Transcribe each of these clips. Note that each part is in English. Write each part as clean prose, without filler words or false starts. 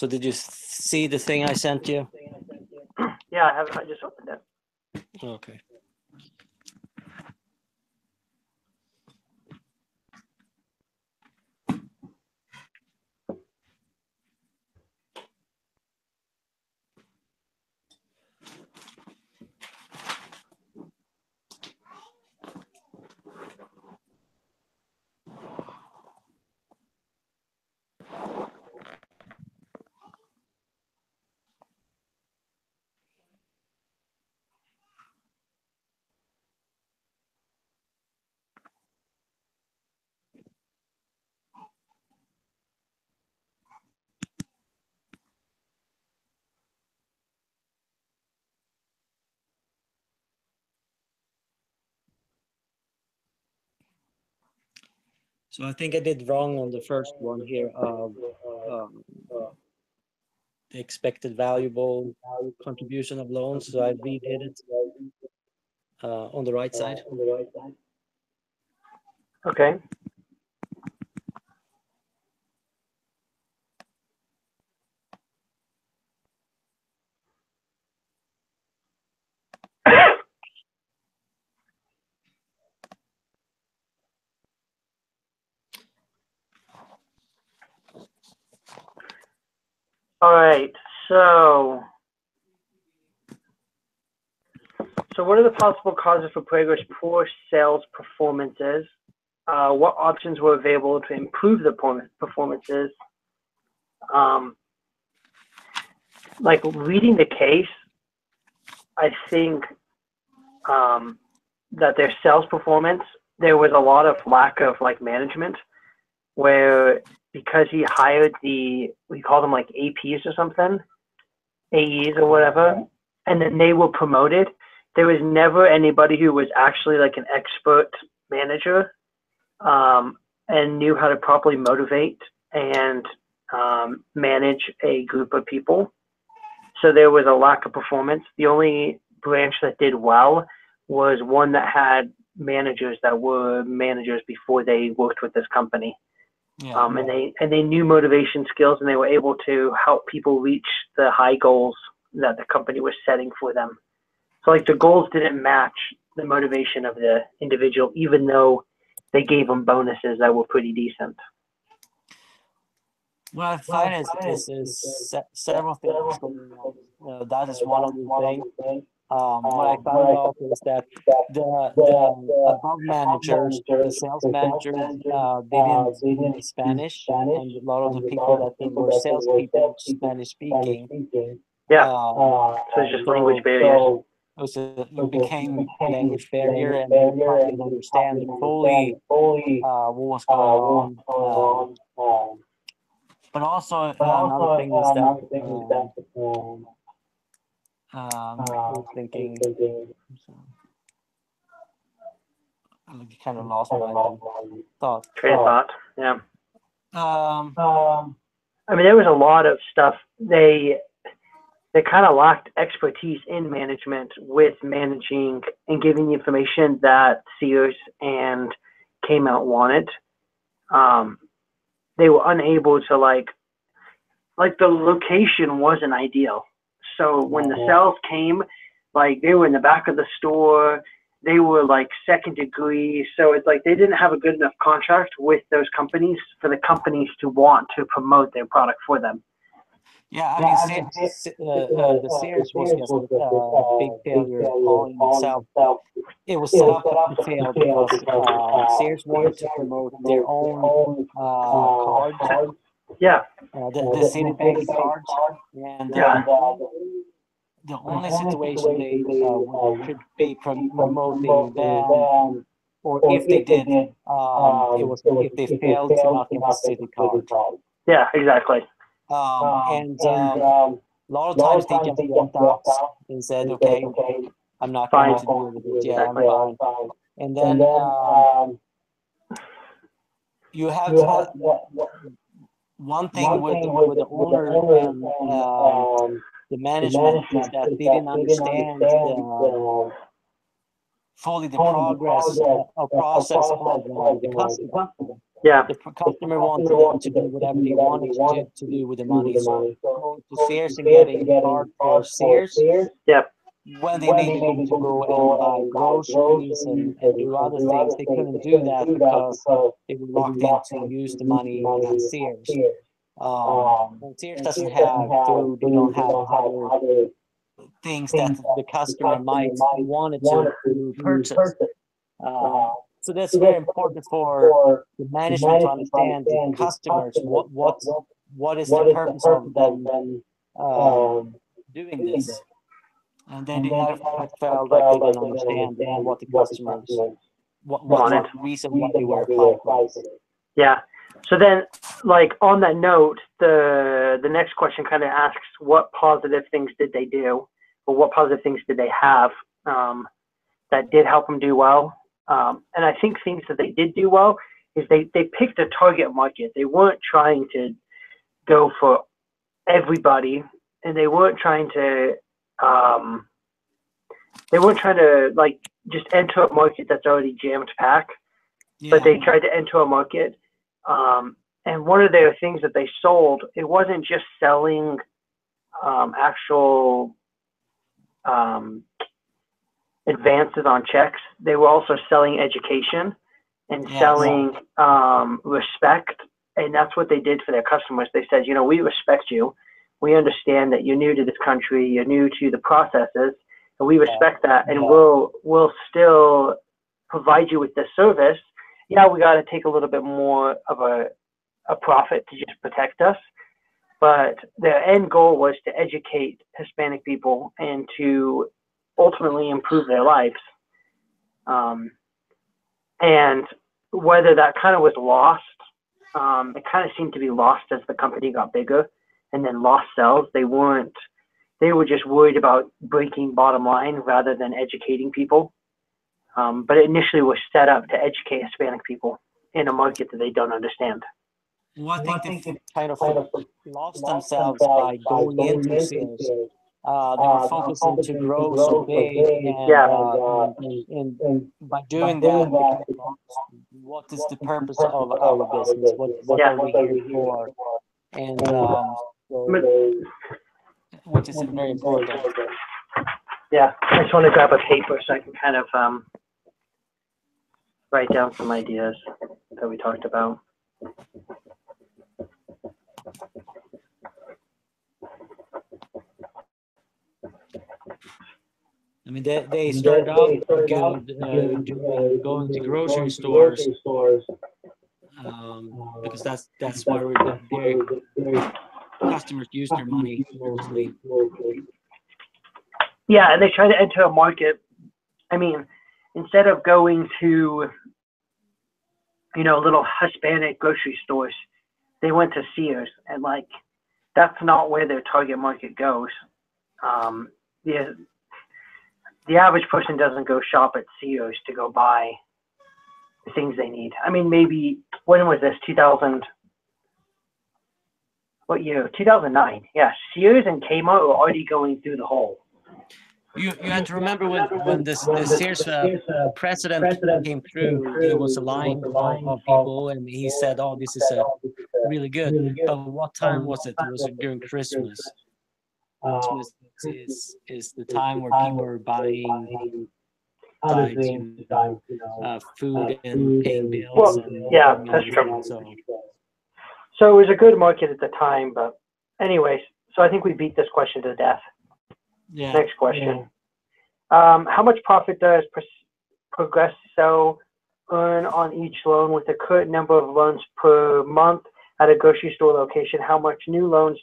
So did you see the thing I sent you? Yeah, I have. I just opened it. Okay. So I think I did wrong on the first one here of the expected valuable contribution of loans. So I redid it on the right side. Okay. All right. So what are the possible causes for Progresso's poor sales performances? What options were available to improve the performances? Like reading the case, I think that their sales performance, there was a lot of lack of like management, where because he hired we call them like APs or something, AEs or whatever, and then they were promoted. There was never anybody who was actually like an expert manager and knew how to properly motivate and manage a group of people. So there was a lack of performance. The only branch that did well was one that had managers that were managers before they worked with this company. Yeah. And they knew motivation skills, and they were able to help people reach the high goals that the company was setting for them. So like the goals didn't match the motivation of the individual, even though they gave them bonuses that were pretty decent. Well, I find is several things going on. That is one of the things. What I found out is that the above managers, the sales managers, they didn't speak Spanish, and a lot of the people that they were salespeople, Spanish speaking. Yeah. So it's just language barriers. It became language barrier, and they probably didn't understand fully what was going on. But also another thing is that I was thinking, I kind of lost my thought. Train of thought, yeah. I mean, there was a lot of stuff. They kind of lacked expertise in management with managing and giving the information that Sears and Came Out wanted. They were unable to like the location wasn't ideal. So when the sales came, like they were in the back of the store, they were like second degree. So it's like they didn't have a good enough contract with those companies for the companies to want to promote their product for them. Yeah, I mean, the Sears was just a big failure all in itself. It was set up to fail because Sears wanted to promote their own cards. Yeah. The Citibank cards, and the only situation they could be promoting them, or if they did, it was if they failed to not get the Citi card. Yeah, exactly. And a lot of times they just went out and said, "Okay, I'm not going to deal with it. Yeah, I'm fine." And then you have one thing with the owner and the management is that they didn't understand fully the progress or process of the customer. Yeah. The customer wanted them to do whatever they wanted to do with the money. So going to Sears and getting a card for Sears Yeah. when they needed to go and buy groceries and do other things, they couldn't do that because they were locked in to use the money at Sears. And Sears doesn't have food, they don't have other things that the customer might wanted to purchase. So that's very important for the management to understand the customers. What is the purpose of them doing this? And I felt like they didn't understand what the customers, what reason why they were applying for this. Yeah. So then, like on that note, the next question kind of asks, what positive things did they do, or what positive things did they have that did help them do well? And I think things that they did do well is they picked a target market. They weren't trying to go for everybody, and they weren't trying to like just enter a market that's already jammed packed. But they tried to enter a market. And one of their things that they sold, it wasn't just selling actual advances on checks. They were also selling education and selling respect. And that's what they did for their customers. They said, you know, we respect you. We understand that you're new to this country. You're new to the processes. And we respect that. And we'll still provide you with this service. Yeah, we got to take a little bit more of a profit to just protect us. But their end goal was to educate Hispanic people and to ultimately improve their lives. And whether that kind of was lost, it kind of seemed to be lost as the company got bigger and then lost sales. They were just worried about breaking bottom line rather than educating people. But it initially was set up to educate Hispanic people in a market that they don't understand. Well, I think they kind of lost themselves by going into Sears. They were focusing to grow so big, and by doing that, they kind of lost what is the purpose of our business? What are we here for? And so, which is very important. Yeah, I just want to grab a paper so I can kind of write down some ideas that we talked about. I mean, they started out good going to grocery stores because that's where their customers use their money mostly. Yeah, and they try to enter a market. I mean, instead of going to, you know, little Hispanic grocery stores, they went to Sears, and like that's not where their target market goes. The average person doesn't go shop at Sears to go buy the things they need. I mean, maybe, when was this? 2000, what year? 2009. Yeah, Sears and Kmart were already going through the hole. You have to remember when the Sears president came through, there was a line of people, and he said, "Oh, this is really good." But what time was it? It was during Christmas. Christmas is the time where people are buying food and paying bills. Well, and yeah, that's true. So it was a good market at the time, but anyways, so I think we beat this question to death. Yeah. Next question. How much profit does Progresso earn on each loan with the current number of loans per month at a grocery store location? How much new loans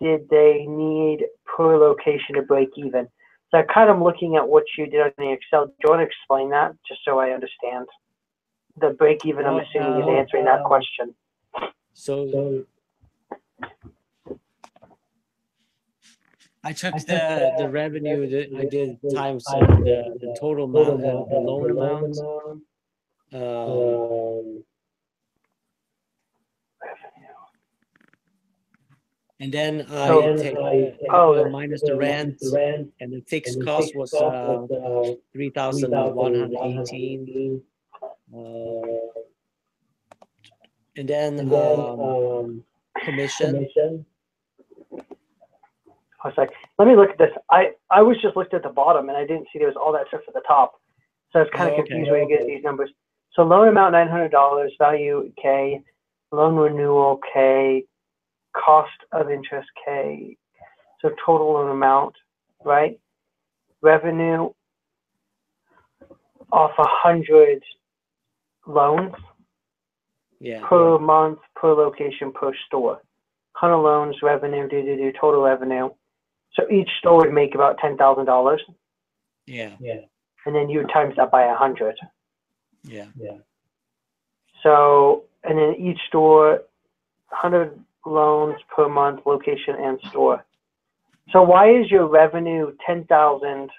did they need per location to break even? So I kind of looking at what you did on the Excel. Do you want to explain that just so I understand? The break even, I'm assuming, is answering that question. So I took the revenue that I did times the total amount, the loan amount. And then I take minus the rent, and the fixed cost was 3,118. And then commission. I was like, let me look at this. I was just looked at the bottom and I didn't see there was all that stuff at the top. So I was kind of confused when you get these numbers. So loan amount $900, value K, loan renewal K, cost of interest K. So total loan amount, right? Revenue off 100 loans. Yeah. Per month, per location, per store. 100 loans, revenue, total revenue. So each store would make about $10,000. Yeah. And then you would times that by 100. Yeah. So, and then each store, 100 loans per month, location and store. So why is your revenue 10,000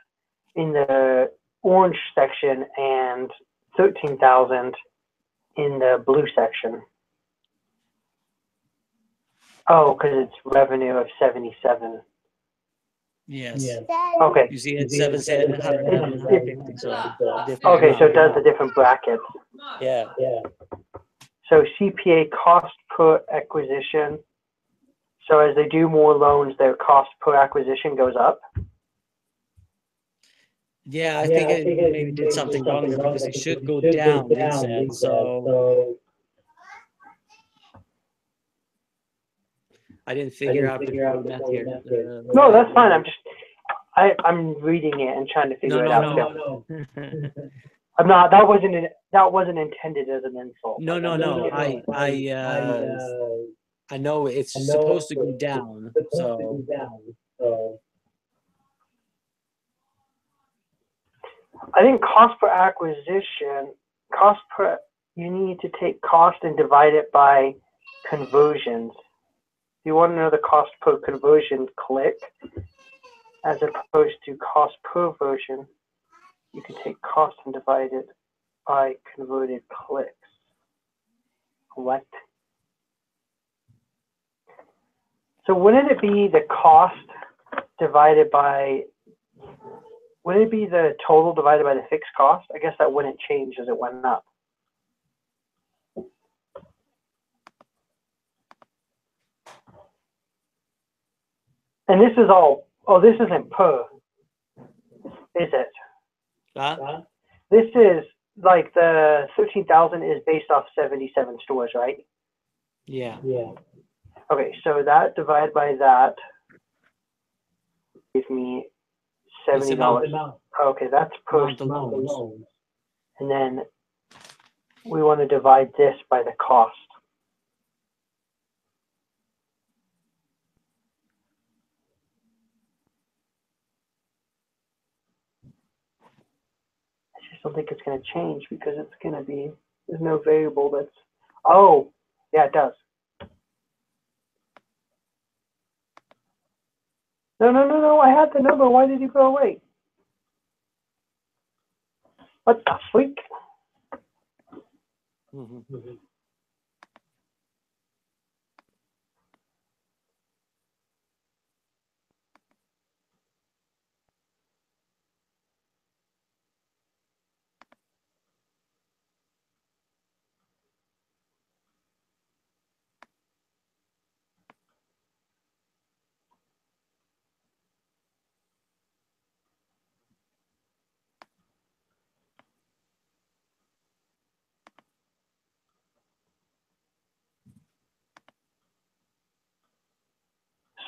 in the orange section and 13,000 in the blue section? Oh, because it's revenue of 77. Yes. Okay. You see, it's 750. So okay, so it does the different brackets. Yeah. So CPA cost per acquisition. So as they do more loans, their cost per acquisition goes up. Yeah, I think it maybe did something wrong there because it should go down, he said. So I didn't figure out the math here. No, that's fine. I'm reading it and trying to figure it out. No. I'm not. That wasn't intended as an insult. No. I know it's supposed to go down. So I think cost per acquisition, you need to take cost and divide it by conversions. If you want to know the cost per conversion, click, as opposed to cost per version, you can take cost and divide it by converted clicks. What? So wouldn't it be the cost divided by, wouldn't it be the total divided by the fixed cost? I guess that wouldn't change as it went up. And this is all, oh, this isn't per, is it? This is like the 13,000 is based off 77 stores, right? Yeah. Okay, so that divided by that gives me $70. Okay, that's per loan. And then we want to divide this by the cost. I just don't think it's going to change because it's going to be, there's no variable that's, oh, yeah, it does. No, I had the number. Why did you go away? What the freak?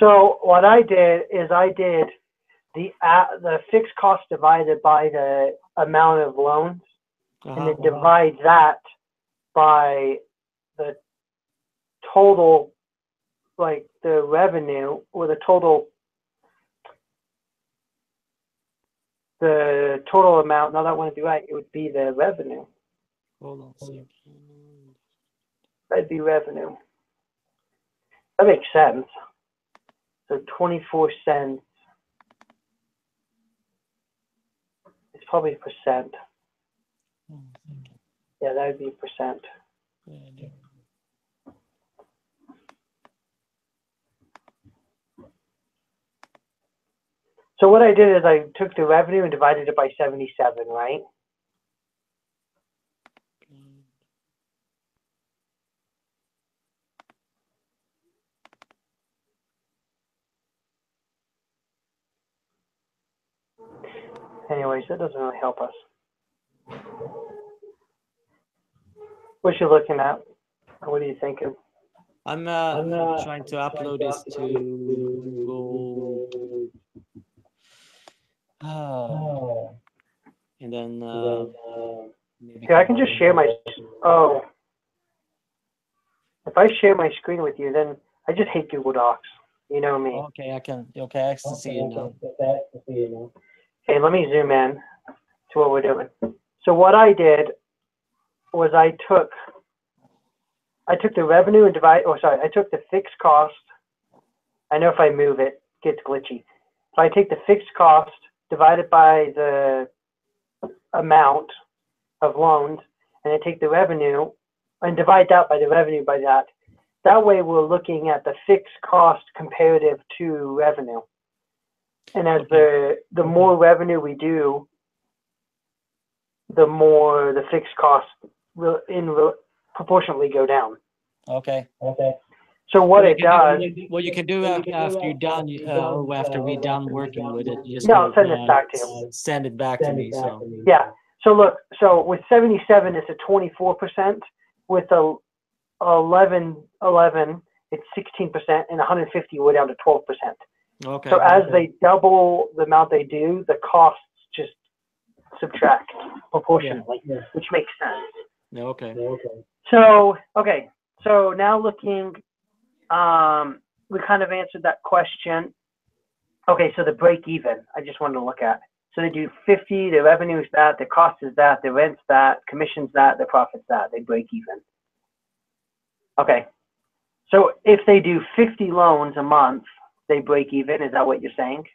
So what I did is I did the fixed cost divided by the amount of loans, and then divide that by the total, like the revenue or the total amount. Now that wouldn't be right. It would be the revenue. Hold on a second. That'd be revenue. That makes sense. So 24 cents. It's probably percent. Yeah, that would be percent. So what I did is I took the revenue and divided it by 77, right? Anyways, that doesn't really help us. What you looking at? What are you thinking? I'm trying to upload this to Google. And then maybe. Yeah, I can just share my. Oh, if I share my screen with you, then I just hate Google Docs. You know me. Okay, I can. Okay, I can see it now. Okay, let me zoom in to what we're doing. So what I did was I took the revenue and I took the fixed cost. I know if I move it, it gets glitchy. If I take the fixed cost divided by the amount of loans, and I take the revenue and divide that by the revenue by that. That way we're looking at the fixed cost comparative to revenue. And as the more revenue we do, the more the fixed costs will proportionately go down. Okay. So what it does. What you can do after you're done, or after we're done working with it, you just I'll send this back to you. Send it back to me. So yeah. So look. So with 77, it's a 24%. With 11, it's 16%, and 150 we're down to 12%. Okay. So as they double the amount they do, the costs just subtract proportionally, which makes sense. Okay. So now looking, we kind of answered that question. Okay, so the break even, I just wanted to look at. So they do 50, the revenue is that, the cost is that, the rent's that, commission's that, the profit's that, they break even. Okay, so if they do 50 loans a month, they break even, is that what you're saying?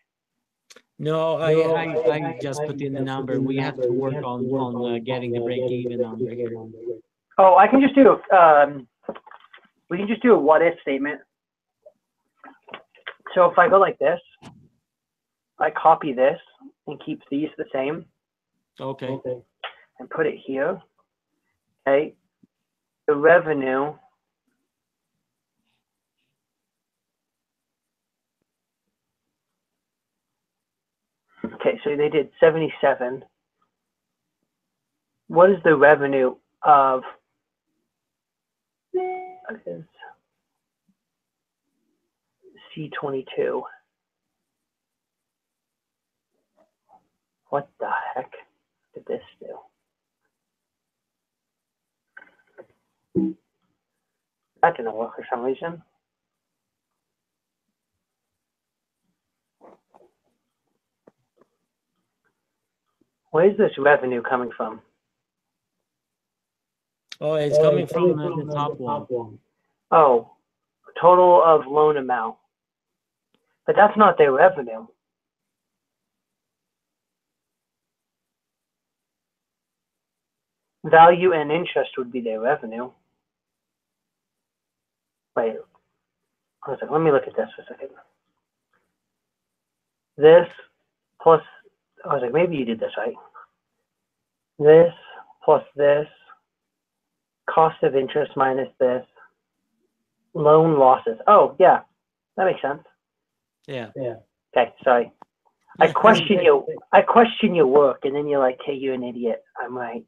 No, I just put in the number. We have to work on getting the break even number here. Oh, I can just do we can just do a what if statement. So if I go like this, I copy this and keep these the same. Okay. And put it here. Okay. The revenue. Okay, so they did 77. What is the revenue of C22? What the heck did this do? That didn't work for some reason. Where's this revenue coming from? Oh, it's coming from the top one. Oh, total of loan amount. But that's not their revenue. Value and interest would be their revenue. Wait, let me look at this for a second. This plus, I was like, maybe you did this right. This plus this, cost of interest minus this, loan losses. Oh, yeah, that makes sense. Yeah. Okay, sorry. I question your work, and then you're like, hey, you're an idiot. I'm right.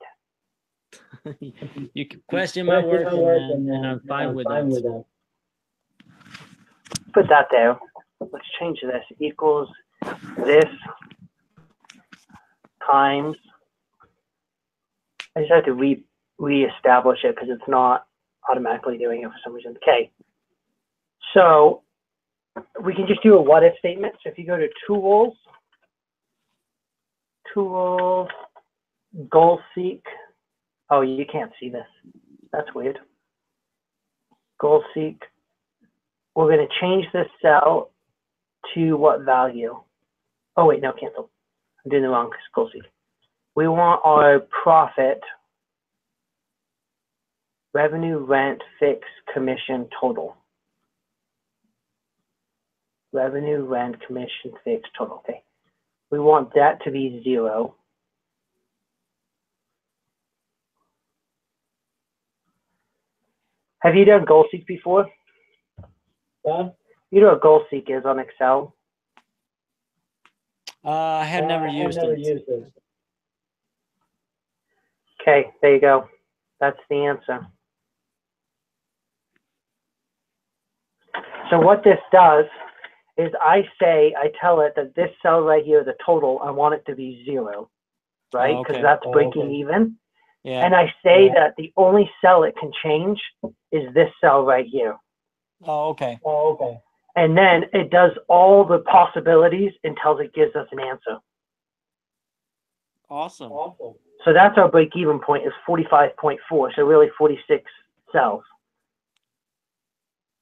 You can question my work, and I'm fine with that. Put that there. Let's change this. Equals this times. I just have to re-establish it because it's not automatically doing it for some reason. Okay. So we can just do a what if statement. So if you go to tools, goal seek. Oh, you can't see this. That's weird. Goal seek. We're going to change this cell to what value? Oh, wait, no, cancel. I'm doing the wrong goal seek. We want our profit, revenue, rent, fixed, commission, total. Revenue, rent, commission, fixed, total. Okay. We want that to be 0. Have you done goal seek before? Yeah. You know what goal seek is on Excel? I have never used it. Okay, there you go. That's the answer. So what this does is I tell it that this cell right here, the total, I want it to be 0, right? Because Okay. that's breaking even. Yeah. And I say that the only cell it can change is this cell right here. Oh, okay. And then it does all the possibilities until it gives us an answer. Awesome. So that's our break-even point is 45.4, so really 46 cells.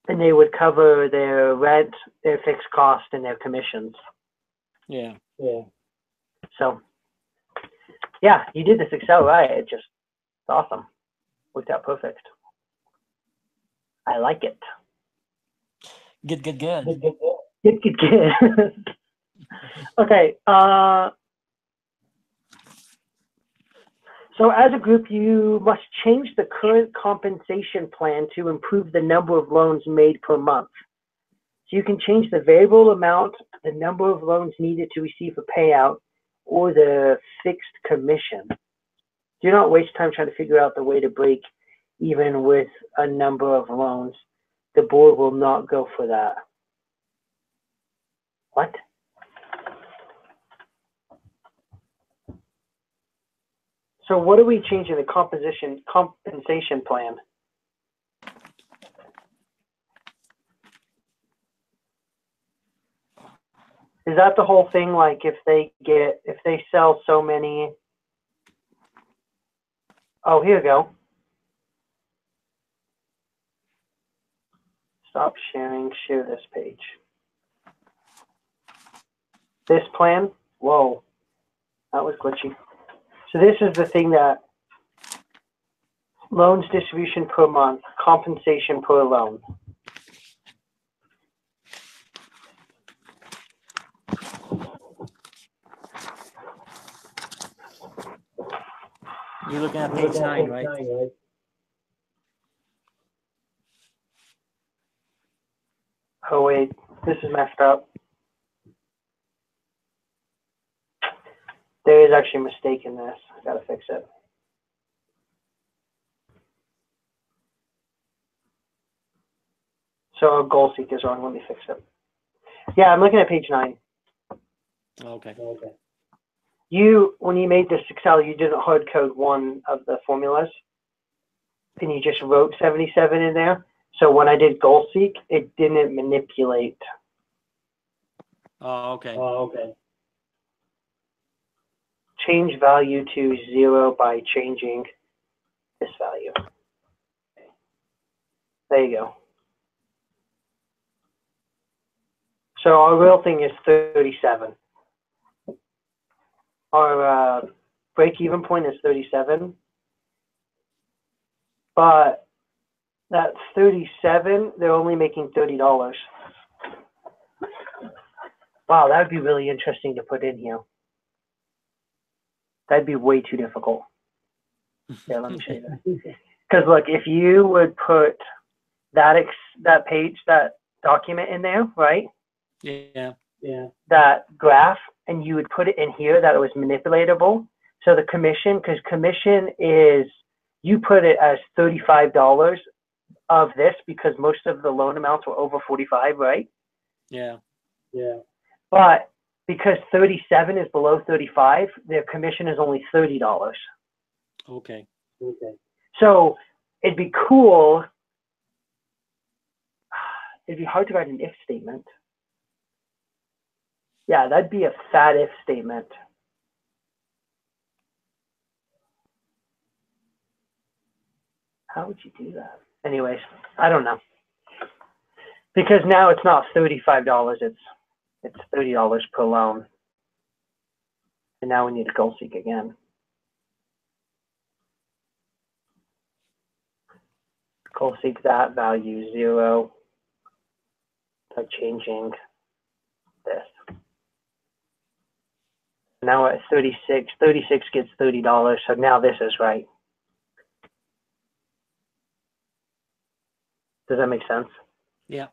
And they would cover their rent, their fixed cost, and their commissions. Yeah. So, yeah, you did this Excel right. It's awesome. Worked out perfect. I like it. Good. Good. Okay. So as a group, you must change the current compensation plan to improve the number of loans made per month. So you can change the variable amount, the number of loans needed to receive a payout, or the fixed commission. Do not waste time trying to figure out the way to break even with a number of loans. The board will not go for that. What? So what are we changing the compensation plan? Is that the whole thing? Like if they sell so many? Oh, here we go. Stop sharing, share this page. This plan, whoa, that was glitchy. So this is the thing that loans distribution per month, compensation per loan. You're looking at page 9, right? Oh wait, this is messed up. There is actually a mistake in this. I gotta fix it. So goal seek is wrong. Let me fix it. Yeah, I'm looking at page 9. Okay. When you made this Excel, you didn't hard code one of the formulas, and you just wrote 77 in there. So when I did goal seek, it didn't manipulate. Oh, okay. Change value to 0 by changing this value. There you go. So our real thing is 37. Our break-even point is 37. But that 37, they're only making $30. Wow, that would be really interesting to put in here. That'd be way too difficult. Yeah, let me show you that. Because look, if you would put that document in there, right? Yeah. That graph, and you would put it in here that it was manipulatable. So the commission, because commission is, you put it as $35 of this because most of the loan amounts were over 45, right? Yeah. But because 37 is below 35, their commission is only $30. Okay. So it'd be cool. It'd be hard to write an if statement. Yeah, that'd be a fat if statement. How would you do that? Anyways, I don't know. Because now it's not $35, it's $30 per loan. And now we need to goal seek again. Goal seek that value 0 by changing this. Now at 36, 36 gets $30, so now this is right. Does that make sense? Yeah.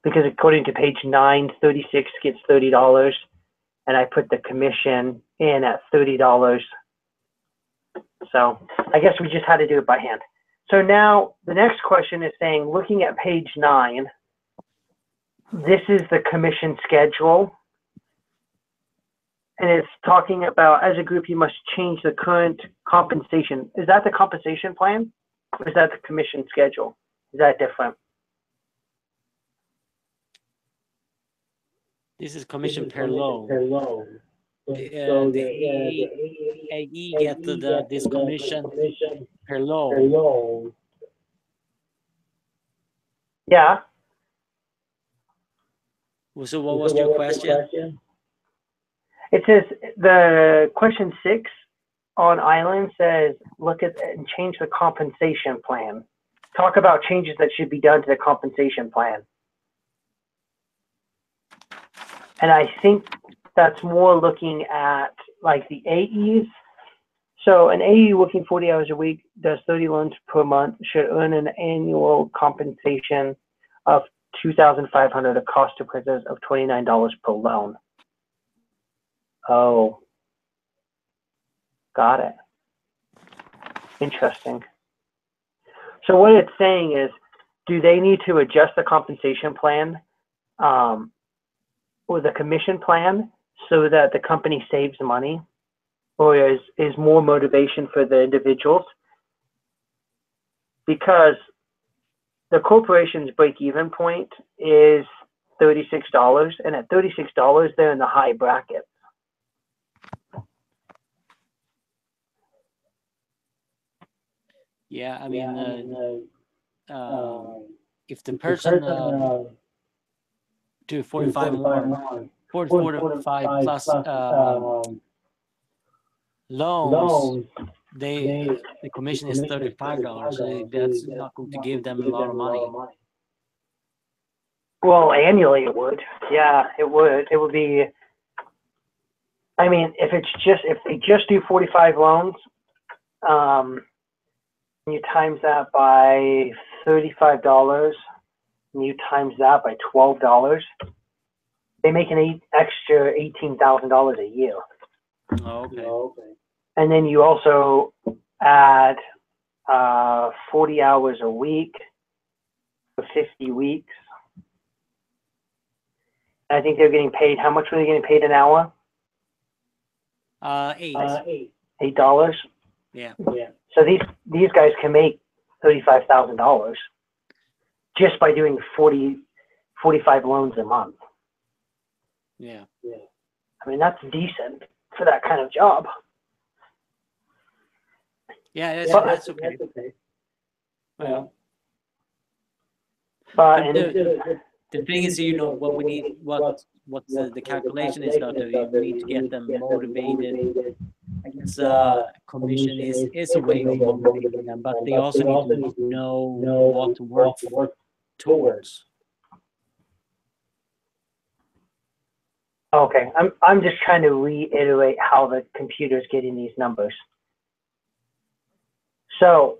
Because according to page 9, 36 gets $30, and I put the commission in at $30. So I guess we just had to do it by hand. So now the next question is saying, looking at page 9, this is the commission schedule. And it's talking about, as a group, you must change the current compensation. Is that the compensation plan? Or is that the commission schedule? Is that different? This is commission per loan. The AE get this commission per loan. Yeah. So what was your question? It says, the question 6 on Island says, look at and change the compensation plan. Talk about changes that should be done to the compensation plan. And I think that's more looking at like the AEs. So an AE working 40 hours a week, does 30 loans per month, should earn an annual compensation of $2,500, a cost to purchase of $29 per loan. Oh, got it. Interesting. So what it's saying is, do they need to adjust the compensation plan or the commission plan so that the company saves money, or is more motivation for the individuals? Because the corporation's break-even point is $36, and at $36, they're in the high bracket. Yeah, I mean, if the person do 45 more, 45 plus loans, the commission is $35. So that's not going to give them a lot of money. Well, annually it would. Yeah, it would. It would be. I mean, if they just do 45 loans, you times that by $35, and you times that by $12, they make an extra $18,000 a year. Oh, okay. And then you also add 40 hours a week for 50 weeks. I think they're getting paid. How much were they getting paid an hour? $8. $8. Yeah. So these guys can make $35,000 just by doing 45 loans a month. Yeah. I mean, that's decent for that kind of job. Yeah, that's okay. Well, but the thing is, you know, what we need, what the calculation is that we need to get them motivated. I guess commission is a way of motivating them, but they also need to know what to work towards. Okay, I'm just trying to reiterate how the computer's getting these numbers. So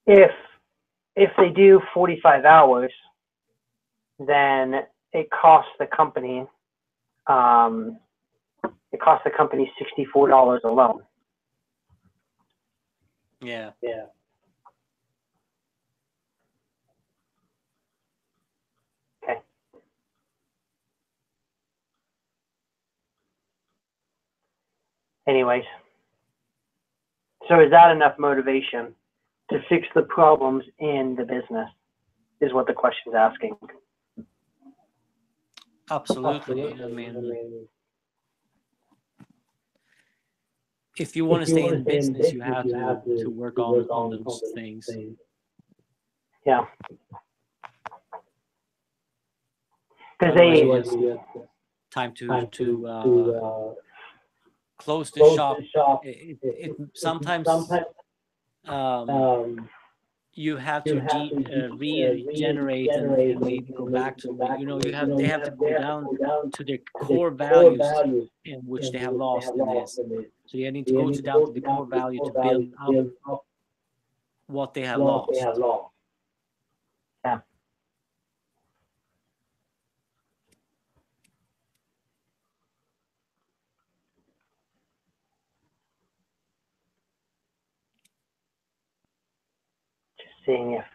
if they do 45 hours, then it costs the company $64 alone. Yeah. Okay. Anyways, so is that enough motivation to fix the problems in the business, is what the question's asking. Absolutely. I mean, if you want to stay in business, you have to work on those things. Yeah. Because time to close the shop. It sometimes you have to regenerate and maybe go back to, you know, they have to go down to their core values in which they have lost in this. So you need to go down to the core value to build up what they have lost. Yeah. seeing if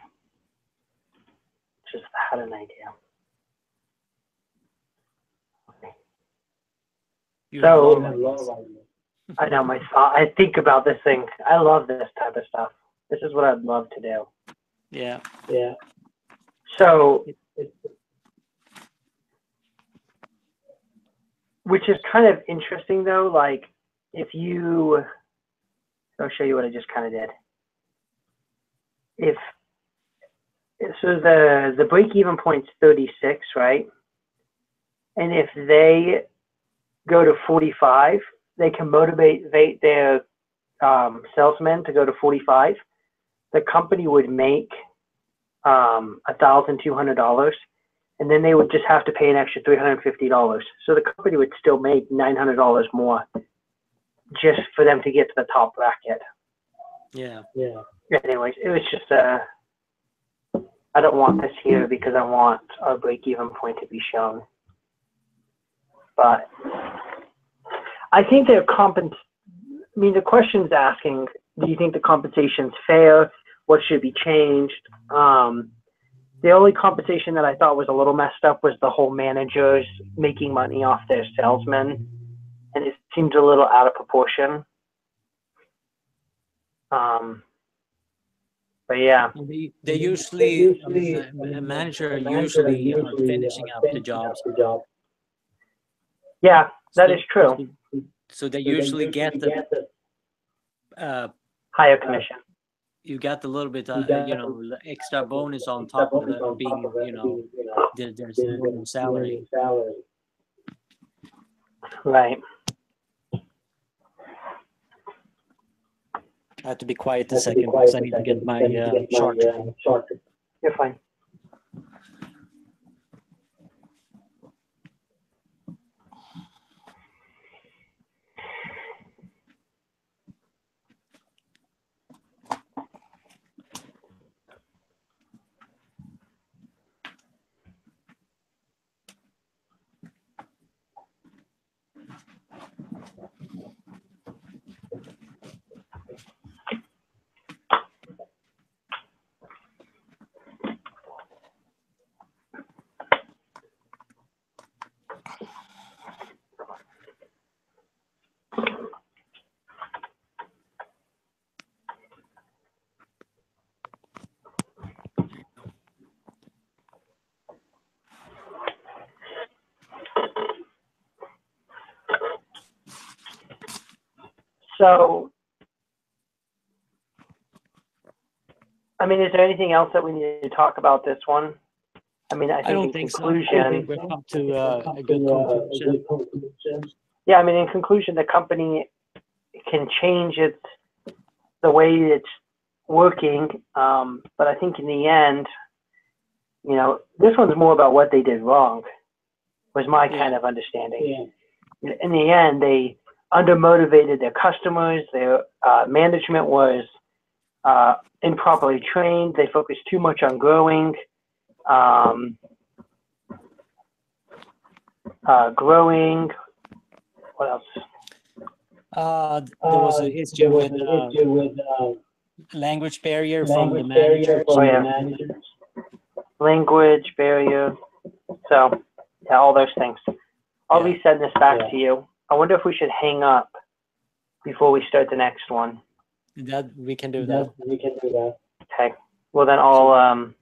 just had an idea. You have a lot of So ideas. I know my thought. I think about this thing. I love this type of stuff. This is what I'd love to do. Yeah. Yeah. So, which is kind of interesting though. Like, if you, I'll show you what I just kind of did. If so, the break even point's 36, right? And if they go to 45, they can motivate their salesmen to go to 45. The company would make $1,200, and then they would just have to pay an extra $350. So the company would still make $900 more just for them to get to the top bracket. Yeah. Yeah. Anyways, it was just I don't want this here because I want our break-even point to be shown. But I think they're I mean, the question's asking, do you think the compensation's fair? What should be changed? The only compensation that I thought was a little messed up was the whole managers making money off their salesmen, and it seems a little out of proportion. But yeah, They usually a manager usually are finishing up the jobs. Yeah, that is true. So they usually get the higher commission. You got a little bit, extra bonus on top of the being, there's normal salary. Right. I have to be quiet a second because I need to get my chart. You're fine. So, I mean, is there anything else that we need to talk about this one? I mean, I don't think so. I think we've come to a good conclusion. Yeah, I mean, in conclusion, the company can change the way it's working, but I think in the end, this one's more about what they did wrong, was my kind of understanding. Yeah. In the end, they undermotivated their customers. Their management was improperly trained. They focused too much on growing. What else? There was an issue with language barrier from the managers. Language barrier. So, yeah, all those things. I'll resend this back to you. I wonder if we should hang up before we start the next one. That we can do that. Okay. Well, then I'll